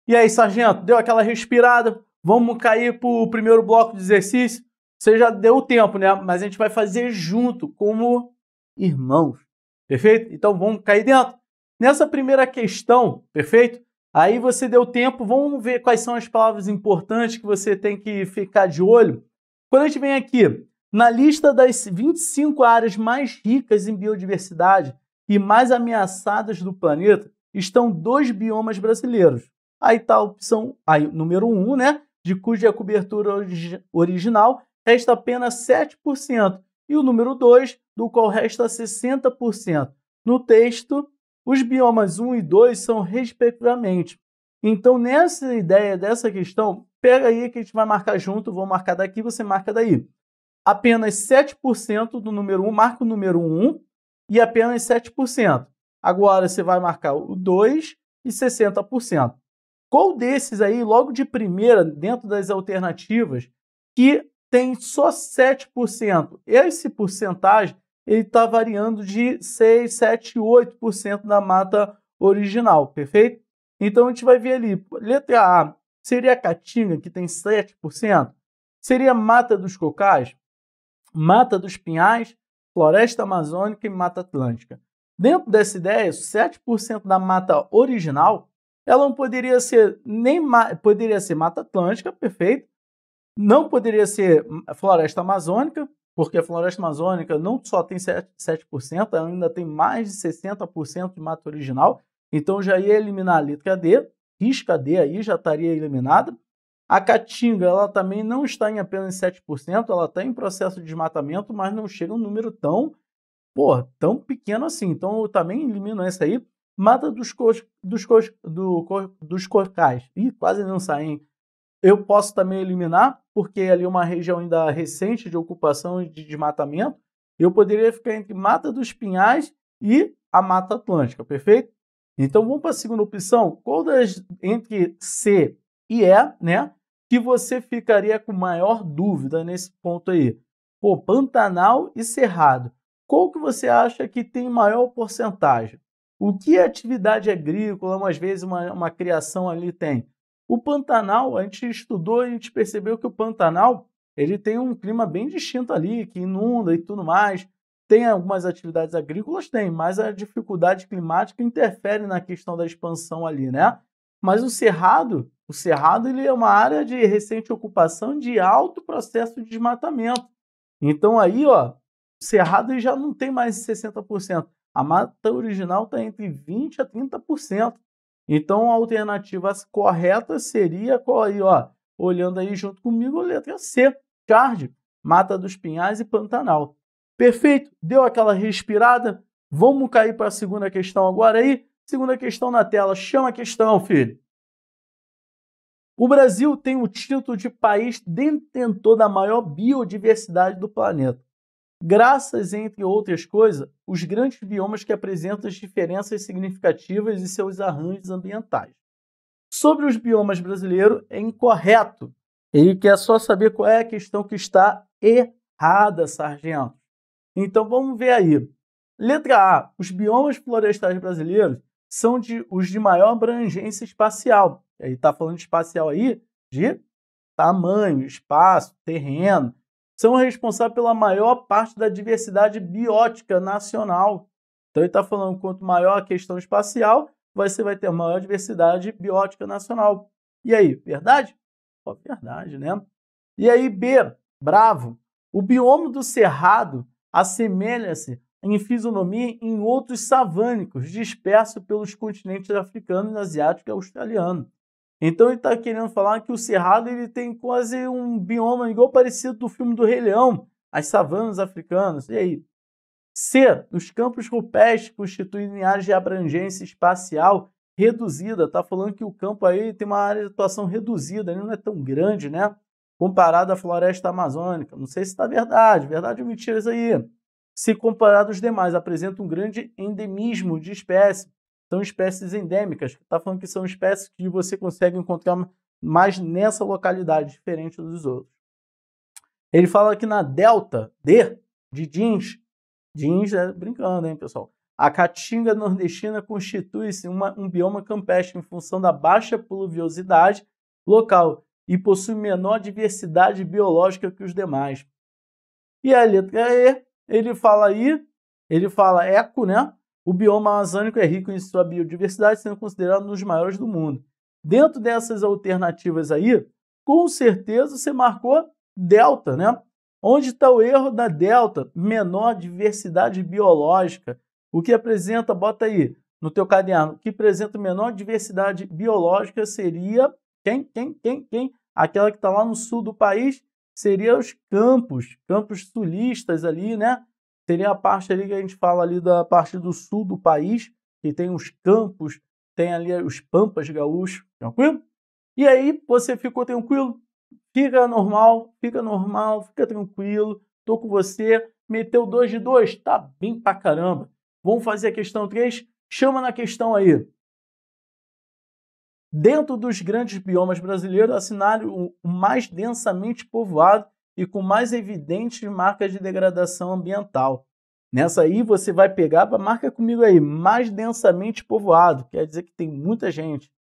E aí, sargento, deu aquela respirada? Vamos cair para o primeiro bloco de exercício? Você já deu o tempo, né? Mas a gente vai fazer junto, como irmãos. Perfeito? Então vamos cair dentro. Nessa primeira questão, perfeito? Aí você deu tempo, vamos ver quais são as palavras importantes que você tem que ficar de olho. Quando a gente vem aqui, na lista das 25 áreas mais ricas em biodiversidade e mais ameaçadas do planeta, estão 2 biomas brasileiros. Aí está a opção, número 1, né, de cuja cobertura original resta apenas 7%, e o número 2, do qual resta 60%. No texto, os biomas 1 e 2 são respectivamente. Então, nessa ideia dessa questão, pega aí que a gente vai marcar junto, vou marcar daqui, você marca daí. Apenas 7% do número 1, marca o número 1 e apenas 7%. Agora você vai marcar o 2 e 60%. Qual desses aí, logo de primeira, dentro das alternativas, que tem só 7%? Esse porcentagem está variando de 6, 7, 8% da mata original, perfeito? Então a gente vai ver ali, letra A, seria a Caatinga, que tem 7%? Seria Mata dos Cocais, Mata dos Pinhais, Floresta Amazônica e Mata Atlântica. Dentro dessa ideia, 7% da mata original, ela não poderia ser poderia ser Mata Atlântica, perfeito? Não poderia ser Floresta Amazônica, porque a Floresta Amazônica não só tem 7%, ela ainda tem mais de 60% de mata original, então já ia eliminar a letra D, risca D aí, já estaria eliminada. A Caatinga, ela também não está em apenas 7%, ela está em processo de desmatamento, mas não chega a um número tão pequeno assim. Então eu também elimino essa aí. Mata dos Cocais. Ih, quase não sai, hein? Eu posso também eliminar, porque ali é uma região ainda recente de ocupação e de desmatamento. Eu poderia ficar entre Mata dos Pinhais e a Mata Atlântica, perfeito? Então vamos para a segunda opção. Qual das entre C e E, né, que você ficaria com maior dúvida nesse ponto aí? Pô, Pantanal e Cerrado. Qual que você acha que tem maior porcentagem? O que a atividade agrícola, às vezes uma criação ali tem? O Pantanal, a gente estudou e a gente percebeu que o Pantanal ele tem um clima bem distinto ali, que inunda e tudo mais. Tem algumas atividades agrícolas, tem, mas a dificuldade climática interfere na questão da expansão ali, né? Mas o Cerrado ele é uma área de recente ocupação de alto processo de desmatamento. Então aí, ó, o Cerrado já não tem mais de 60%. A mata original está entre 20% a 30%. Então, a alternativa correta seria qual aí, ó? Olhando aí junto comigo, a letra C, Card, Mata dos Pinhais e Pantanal. Perfeito? Deu aquela respirada? Vamos cair para a segunda questão agora aí? Segunda questão na tela. Chama a questão, filho. O Brasil tem o título de país detentor da maior biodiversidade do planeta, graças, entre outras coisas, os grandes biomas que apresentam as diferenças significativas e seus arranjos ambientais. Sobre os biomas brasileiros, é incorreto. Ele quer só saber qual é a questão que está errada, sargento. Então vamos ver aí. Letra A. Os biomas florestais brasileiros são os de maior abrangência espacial. Ele está falando de espacial aí de tamanho, espaço, terreno. São responsáveis pela maior parte da diversidade biótica nacional. Então ele está falando quanto maior a questão espacial, você vai ter maior diversidade biótica nacional. E aí, verdade? Pô, verdade, né? E aí, B, bravo. O bioma do Cerrado assemelha-se em fisionomia em outros savânicos dispersos pelos continentes africano, asiático e australiano. Então ele está querendo falar que o Cerrado ele tem quase um bioma igual parecido do filme do Rei Leão, as savanas africanas. E aí? C. Os campos rupestres constituem áreas de abrangência espacial reduzida. Está falando que o campo aí tem uma área de atuação reduzida, ele não é tão grande, né? Comparado à floresta amazônica. Não sei se está verdade ou mentira isso aí. Se comparado aos demais, apresenta um grande endemismo de espécies. São espécies endêmicas. Está falando que são espécies que você consegue encontrar mais nessa localidade, diferente dos outros. Ele fala que na delta D, de Jeans, brincando, hein, pessoal? A caatinga nordestina constitui-se um bioma campestre em função da baixa pluviosidade local e possui menor diversidade biológica que os demais. E a letra E, ele fala eco, né? O bioma amazônico é rico em sua biodiversidade, sendo considerado um dos maiores do mundo. Dentro dessas alternativas aí, com certeza você marcou delta, né? Onde está o erro da delta? Menor diversidade biológica. O que apresenta, bota aí no teu caderno, o que apresenta menor diversidade biológica seria quem? Aquela que está lá no sul do país, seria os campos sulistas ali, né? Seria a parte ali que a gente fala ali da parte do sul do país, que tem os campos, tem ali os pampas gaúchos, tranquilo? E aí, você ficou tranquilo? Fica normal, fica tranquilo, tô com você, meteu 2 de 2, tá bem pra caramba. Vamos fazer a questão 3, chama na questão aí. Dentro dos grandes biomas brasileiros, assinale o mais densamente povoado e com mais evidentes marcas de degradação ambiental. Nessa aí você vai pegar, marca comigo aí, mais densamente povoado, quer dizer que tem muita gente.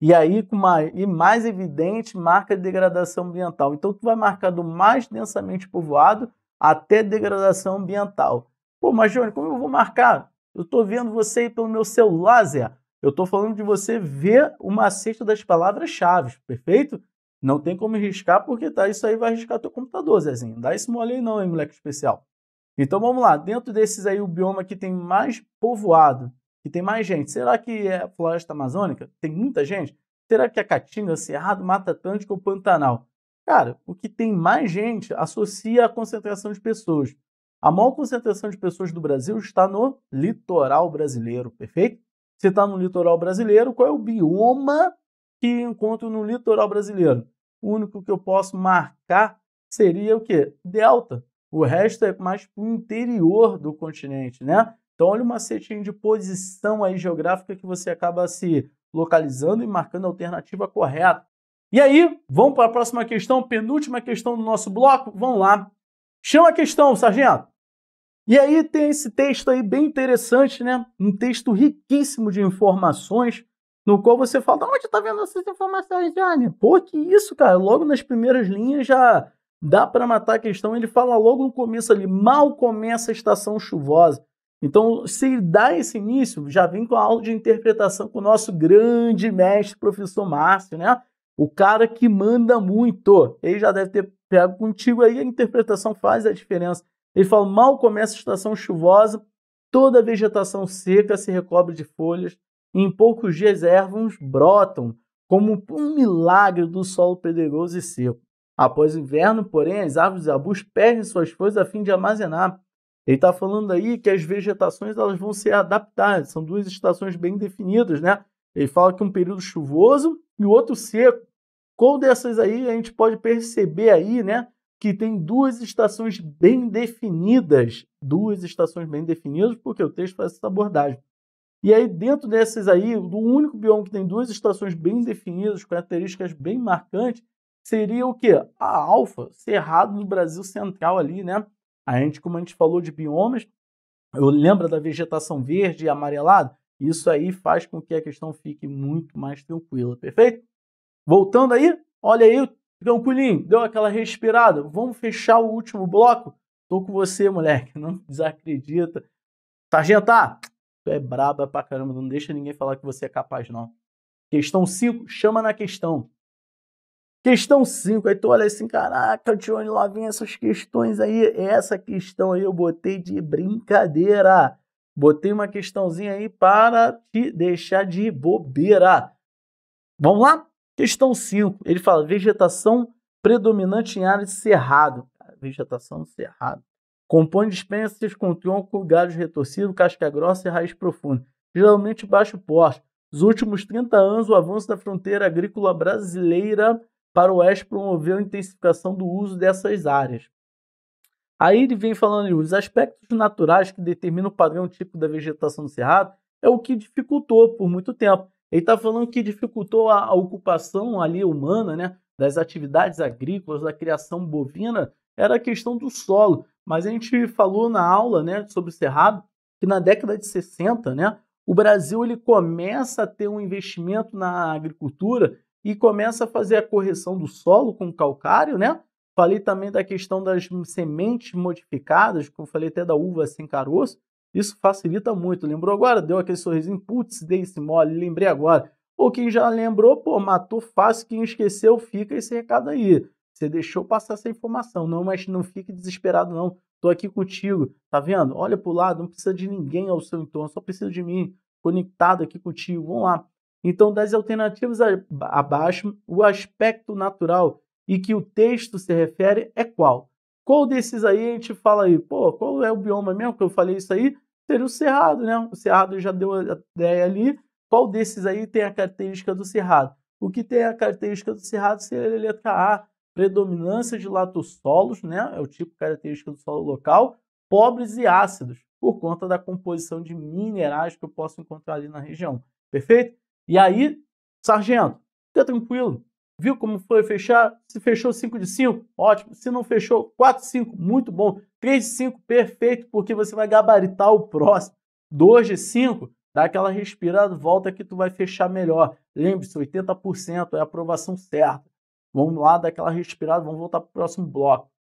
E aí com mais evidente marca de degradação ambiental. Então tu vai marcar do mais densamente povoado até degradação ambiental. Pô, mas Johnny, como eu vou marcar? Eu estou vendo você aí pelo meu celular, Zé. Eu estou falando de você ver o macete das palavras-chave, perfeito? Não tem como riscar, porque tá, isso aí vai riscar teu computador, Zezinho. Não dá esse mole aí não, hein, moleque especial. Então vamos lá, dentro desses aí, o bioma que tem mais povoado, que tem mais gente, será que é a floresta amazônica? Tem muita gente? Será que é a Caatinga, Cerrado, Mata Atlântica ou Pantanal? Cara, o que tem mais gente associa a concentração de pessoas. A maior concentração de pessoas do Brasil está no litoral brasileiro, perfeito? Se está no litoral brasileiro, qual é o bioma que encontro no litoral brasileiro? O único que eu posso marcar seria o quê? Delta. O resto é mais para o interior do continente, né? Então, olha o macetinho de posição aí geográfica que você acaba se localizando e marcando a alternativa correta. E aí, vamos para a próxima questão, penúltima questão do nosso bloco? Vamos lá. Chama a questão, sargento. E aí tem esse texto aí bem interessante, né? Um texto riquíssimo de informações, no qual você fala, de onde tá vendo essas informações, Johnny? Pô, que isso, cara? Logo nas primeiras linhas já dá para matar a questão. Ele fala logo no começo ali, mal começa a estação chuvosa. Então, se ele dá esse início, já vem com a aula de interpretação com o nosso grande mestre, professor Márcio, né? O cara que manda muito. Ele já deve ter pego contigo aí, a interpretação faz a diferença. Ele fala, mal começa a estação chuvosa, toda a vegetação seca se recobre de folhas, e em poucos dias ervas brotam, como um milagre do solo pedregoso e seco. Após o inverno, porém, as árvores e arbustos perdem suas folhas a fim de armazenar. Ele está falando aí que as vegetações elas vão ser adaptadas, são duas estações bem definidas, né? Ele fala que um período chuvoso e o outro seco. Qual dessas aí a gente pode perceber aí, né? Que tem duas estações bem definidas. Duas estações bem definidas, porque o texto faz essa abordagem. E aí, dentro dessas aí, o único bioma que tem duas estações bem definidas, com características bem marcantes, seria o quê? A alfa, Cerrado no Brasil Central ali, né? Como a gente falou de biomas, eu lembro da vegetação verde e amarelada, isso aí faz com que a questão fique muito mais tranquila, perfeito? Voltando aí, olha aí, tranquilinho, deu aquela respirada. Vamos fechar o último bloco? Tô com você, moleque, não desacredita. Sargento, tu é braba pra caramba, não deixa ninguém falar que você é capaz, não. Questão 5, chama na questão. Questão 5, aí tu olha assim, caraca, Johnny, lá vem essas questões aí. Essa questão aí eu botei de brincadeira. Botei uma questãozinha aí para te deixar de bobeira. Vamos lá? Questão 5, ele fala vegetação predominante em área de cerrado. Vegetação de cerrado. Compõe dispensas com tronco, galhos retorcidos, casca grossa e raiz profunda. Geralmente baixo porte. Nos últimos 30 anos, o avanço da fronteira agrícola brasileira para o oeste promoveu a intensificação do uso dessas áreas. Aí ele vem falando ali, os aspectos naturais que determinam o padrão típico da vegetação do cerrado é o que dificultou por muito tempo. Ele está falando que dificultou a ocupação ali humana, né, das atividades agrícolas, da criação bovina, era a questão do solo. Mas a gente falou na aula, né, sobre o cerrado, que na década de 60, né, o Brasil ele começa a ter um investimento na agricultura e começa a fazer a correção do solo com calcário, né? Falei também da questão das sementes modificadas, como falei até da uva sem caroço. Isso facilita muito. Lembrou agora? Deu aquele sorrisinho, putz, dei esse mole, lembrei agora. Ou quem já lembrou, pô, matou fácil, quem esqueceu, fica esse recado aí. Você deixou passar essa informação, não, mas não fique desesperado não. Tô aqui contigo, tá vendo? Olha pro lado, não precisa de ninguém ao seu entorno, só precisa de mim, conectado aqui contigo, vamos lá. Então, das alternativas abaixo, o aspecto natural e que o texto se refere é qual? Qual desses aí a gente fala aí? Pô, qual é o bioma mesmo que eu falei isso aí? Seria o Cerrado, né? O Cerrado já deu a ideia ali. Qual desses aí tem a característica do Cerrado? O que tem a característica do Cerrado seria a letra A, predominância de latossolos, né? É o tipo característico do solo local, pobres e ácidos, por conta da composição de minerais que eu posso encontrar ali na região. Perfeito? E aí, sargento, fica tranquilo. Viu como foi fechar? Se fechou 5 de 5, ótimo. Se não fechou, 4 de 5, muito bom. 3 de 5, perfeito, porque você vai gabaritar o próximo. 2 de 5, dá aquela respirada, volta que tu vai fechar melhor. Lembre-se, 80% é a aprovação certa. Vamos lá, dar aquela respirada, vamos voltar para o próximo bloco.